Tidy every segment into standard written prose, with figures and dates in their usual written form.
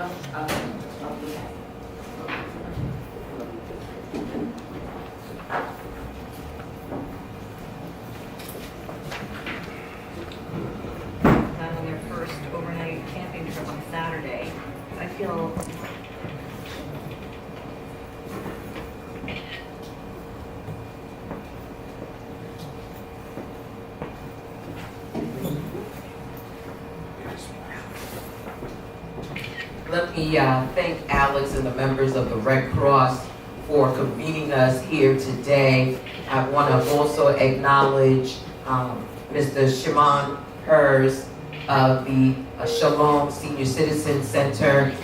On their first overnight camping trip on Saturday. I feel Let me thank Alex and the members of the Red Cross for convening us here today. I want to also acknowledge Mr. Shimon Hers of the Shalom Senior Center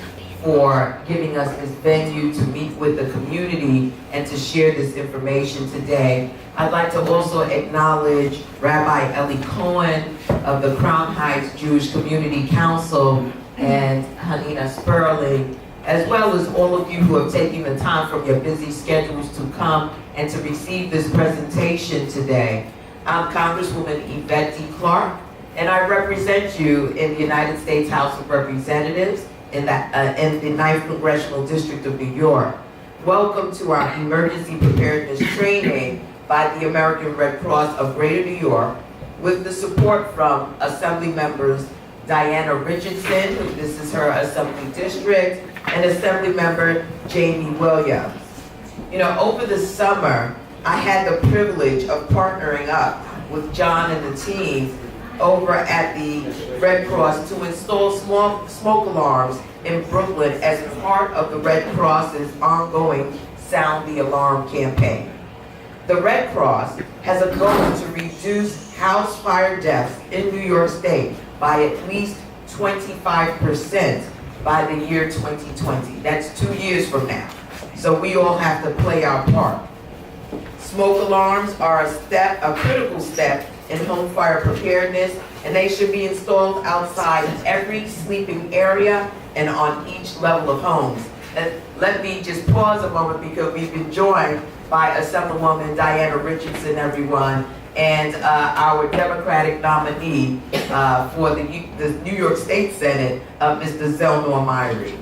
for giving us this venue to meet with the community and to share this information today. I'd like to also acknowledge Rabbi Eli Cohen of the Crown Heights Jewish Community Council and Hanina Sperling, as well as all of you who have taken the time from your busy schedules to come and to receive this presentation today. I'm Congresswoman Yvette D. Clarke, and I represent you in the United States House of Representatives in the 9th Congressional District of New York. Welcome to our emergency preparedness training by the American Red Cross of Greater New York, with the support from Assembly members Diana Richardson, who this is her Assembly District, and Assembly member Jaime Williams. You know, over the summer, I had the privilege of partnering up with John and the team over at the Red Cross to install small smoke alarms in Brooklyn as part of the Red Cross's ongoing Sound the Alarm campaign. The Red Cross has a goal to reduce house fire deaths in New York State by at least 25% by the year 2020. That's 2 years from now. So we all have to play our part. Smoke alarms are a critical step in home fire preparedness, and they should be installed outside every sleeping area and on each level of homes. And let me just pause a moment, because we've been joined by Assemblywoman Diana Richardson, everyone, and our Democratic nominee for the New York State Senate, Mr. Zelnor Myrie.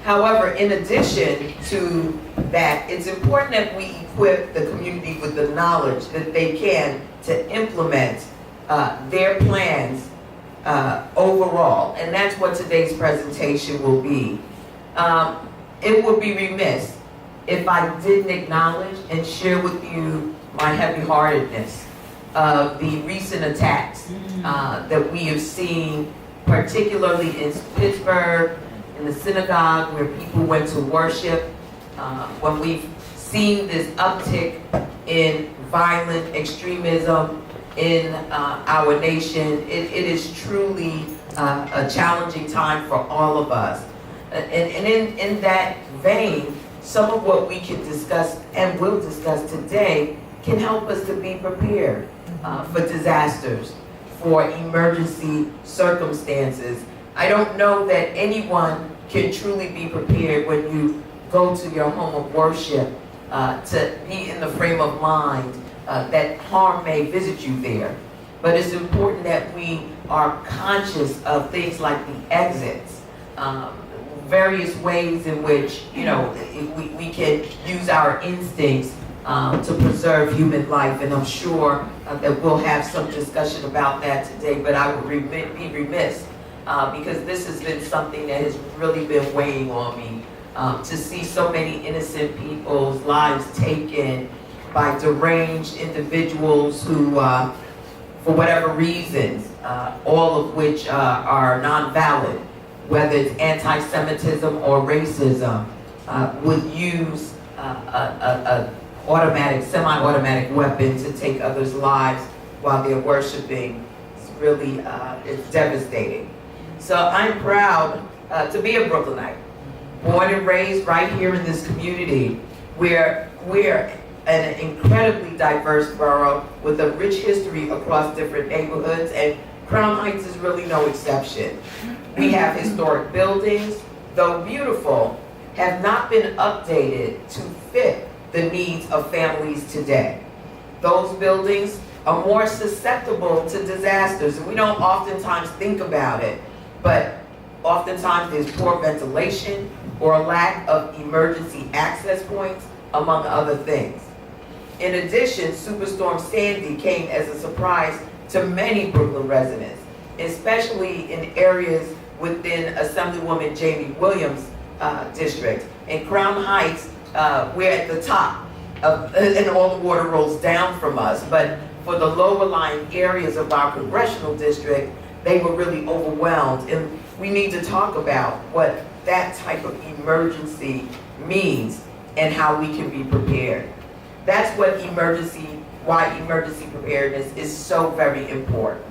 However, in addition to that, it's important that we equip the community with the knowledge that they can to implement their plans overall, and that's what today's presentation will be. It would be remiss if I didn't acknowledge and share with you my heavy-heartedness of the recent attacks that we have seen, particularly in Pittsburgh, in the synagogue where people went to worship. When we've seen this uptick in violent extremism in our nation, it is truly a challenging time for all of us. And in that vein, some of what we can discuss and will discuss today can help us to be prepared for disasters, for emergency circumstances. I don't know that anyone can truly be prepared when you go to your home of worship to be in the frame of mind that harm may visit you there. But it's important that we are conscious of things like the exits, various ways in which, you know, we can use our instincts to preserve human life, and I'm sure that we'll have some discussion about that today, but I would be remiss because this has been something that has really been weighing on me, to see so many innocent people's lives taken by deranged individuals who, for whatever reasons, all of which are non-valid, whether it's anti-Semitism or racism, would use an automatic, semi-automatic weapon to take others' lives while they're worshiping. It's really, it's devastating. So I'm proud to be a Brooklynite, born and raised right here in this community, where we're an incredibly diverse borough with a rich history across different neighborhoods, and Crown Heights is really no exception. We have historic buildings, though beautiful, have not been updated to fit the needs of families today. Those buildings are more susceptible to disasters. And we don't oftentimes think about it, but oftentimes there's poor ventilation or a lack of emergency access points, among other things. In addition, Superstorm Sandy came as a surprise to many Brooklyn residents, especially in areas within Assemblywoman Jaime Williams' district. In Crown Heights, we're at the top, and all the water rolls down from us. But for the lower lying areas of our congressional district, they were really overwhelmed. And we need to talk about what that type of emergency means and how we can be prepared. That's why emergency preparedness is so very important.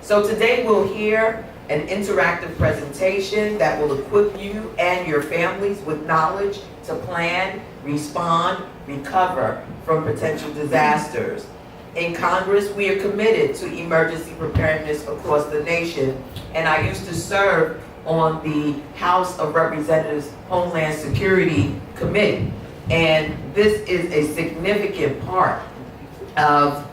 So today we'll hear an interactive presentation that will equip you and your families with knowledge to plan, respond, recover from potential disasters. In Congress, we are committed to emergency preparedness across the nation, and I used to serve on the House of Representatives Homeland Security Committee, and this is a significant part of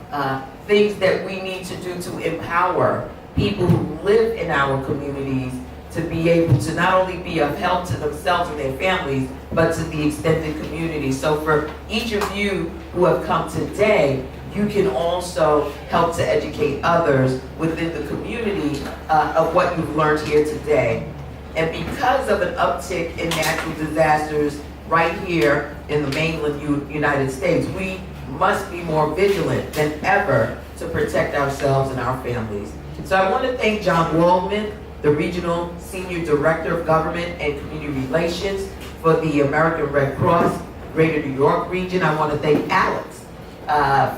things that we need to do to empower people who live in our communities to be able to not only be of help to themselves and their families, but to the extended community. So for each of you who have come today, you can also help to educate others within the community of what you've learned here today. And because of an uptick in natural disasters right here in the mainland United States, we must be more vigilant than ever to protect ourselves and our families. So I want to thank John Waldman, the Regional Senior Director of Government and Community Relations for the American Red Cross Greater New York region. I want to thank Alex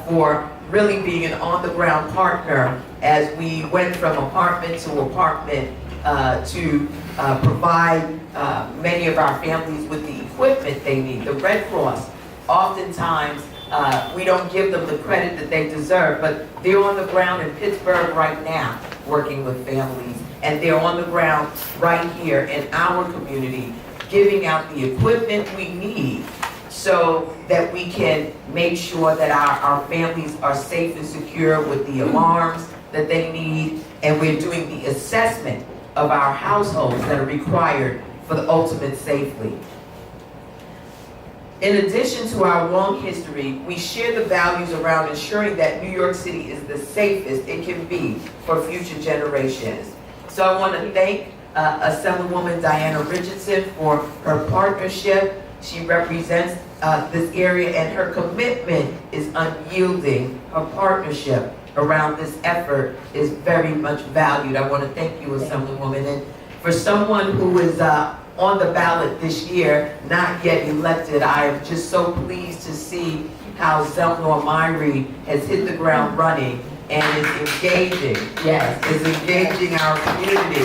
for really being an on-the-ground partner as we went from apartment to apartment to provide many of our families with the equipment they need. The Red Cross, oftentimes, we don't give them the credit that they deserve, but they're on the ground in Pittsburgh right now working with families, and they're on the ground right here in our community giving out the equipment we need so that we can make sure that our families are safe and secure with the alarms that they need, and we're doing the assessment of our households that are required for the ultimate safety. In addition to our long history, we share the values around ensuring that New York City is the safest it can be for future generations. So I want to thank Assemblywoman Diana Richardson for her partnership. She represents this area, and her commitment is unyielding. Her partnership around this effort is very much valued. I want to thank you, Assemblywoman. And for someone who is on the ballot this year, not yet elected, I am just so pleased to see how Zelnor Myrie has hit the ground running and is engaging, is engaging our community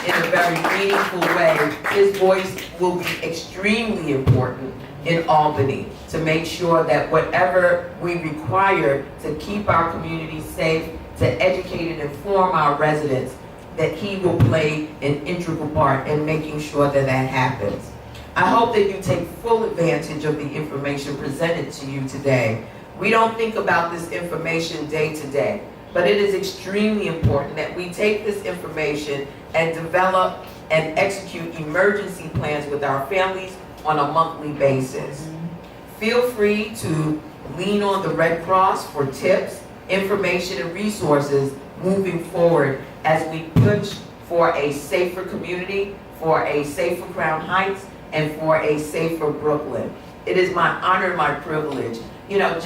in a very meaningful way. His voice will be extremely important in Albany to make sure that whatever we require to keep our community safe, to educate and inform our residents, that he will play an integral part in making sure that that happens. I hope that you take full advantage of the information presented to you today. We don't think about this information day to day, but it is extremely important that we take this information and develop and execute emergency plans with our families on a monthly basis. Feel free to lean on the Red Cross for tips, information, and resources moving forward as we push for a safer community, for a safer Crown Heights, and for a safer Brooklyn. It is my honor and my privilege. You know,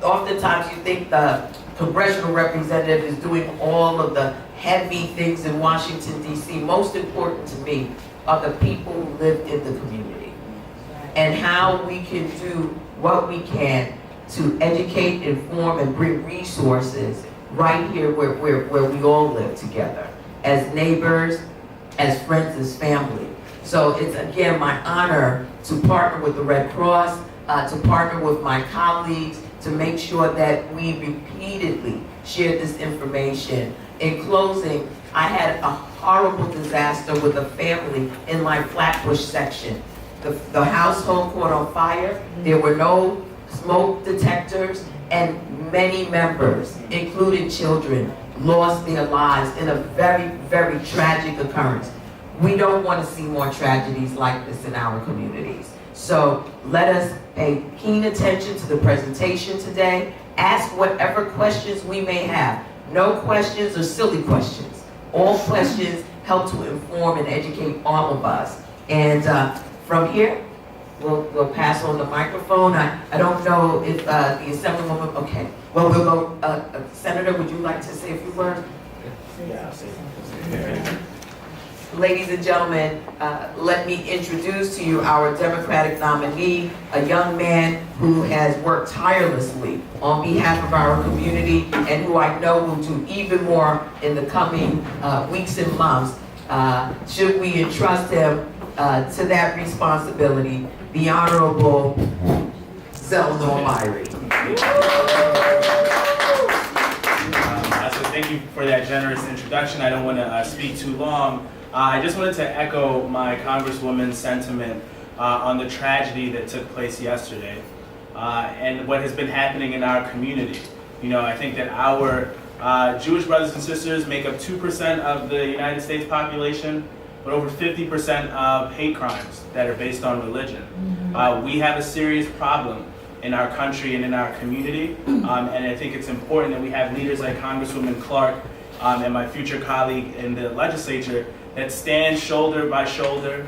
oftentimes you think the congressional representative is doing all of the heavy things in Washington, D.C. Most important to me are the people who live in the community and how we can do what we can to educate, inform, and bring resources right here where we all live together, as neighbors, as friends, as family. So it's, again, my honor to partner with the Red Cross, to partner with my colleagues, to make sure that we repeatedly share this information. In closing, I had a horrible disaster with a family in my Flatbush section. The household caught on fire. There were no smoke detectors, and many members, including children, lost their lives in a very, very tragic occurrence. We don't want to see more tragedies like this in our communities. So let us pay keen attention to the presentation today. Ask whatever questions we may have. No questions are silly questions. All questions help to inform and educate all of us. And from here, we'll pass on the microphone. I don't know if the Assemblywoman, okay. Well, we'll go, Senator, would you like to say a few words? Yeah, I'll say it. Ladies and gentlemen, let me introduce to you our Democratic nominee, a young man who has worked tirelessly on behalf of our community and who I know will do even more in the coming weeks and months. Should we entrust him to that responsibility, the Honorable Zelnor Myrie. So thank you for that generous introduction. I don't want to speak too long. I just wanted to echo my Congresswoman's sentiment on the tragedy that took place yesterday and what has been happening in our community. You know, I think that our Jewish brothers and sisters make up 2% of the United States population, but over 50% of hate crimes that are based on religion. We have a serious problem in our country and in our community, and I think it's important that we have leaders like Congresswoman Clarke and my future colleague in the legislature that stand shoulder by shoulder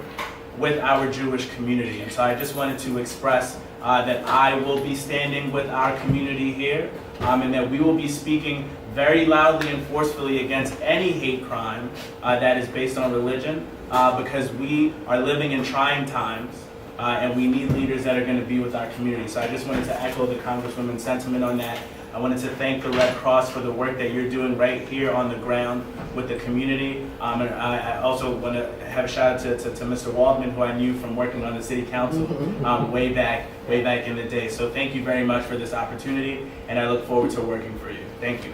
with our Jewish community. And so I just wanted to express that I will be standing with our community here, and that we will be speaking very loudly and forcefully against any hate crime that is based on religion, because we are living in trying times, and we need leaders that are going to be with our community. So I just wanted to echo the Congresswoman's sentiment on that. I wanted to thank the Red Cross for the work that you're doing right here on the ground with the community. And I also want to have a shout out to Mr. Waldman, who I knew from working on the city council way back in the day. So thank you very much for this opportunity, and I look forward to working for you. Thank you.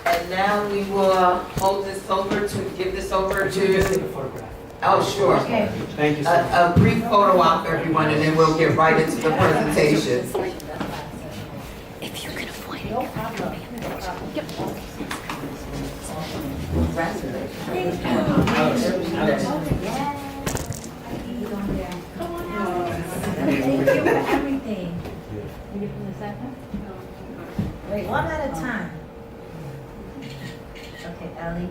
And now we will hold this over to, give this over to... Oh, sure. Okay. Thank you, A brief photo op, everyone, and then we'll get right into the presentation. If you can avoid it. No problem. Thank you for everything. Ready for the second? Wait, one at a time. Okay, Ellie.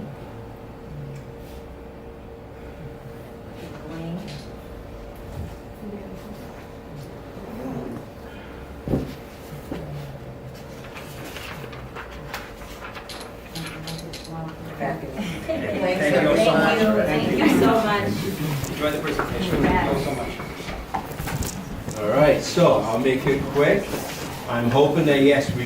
Wayne. Thank you so much. Enjoy the presentation. Thank you so much. All right, so I'll make it quick. I'm hoping that, yes, we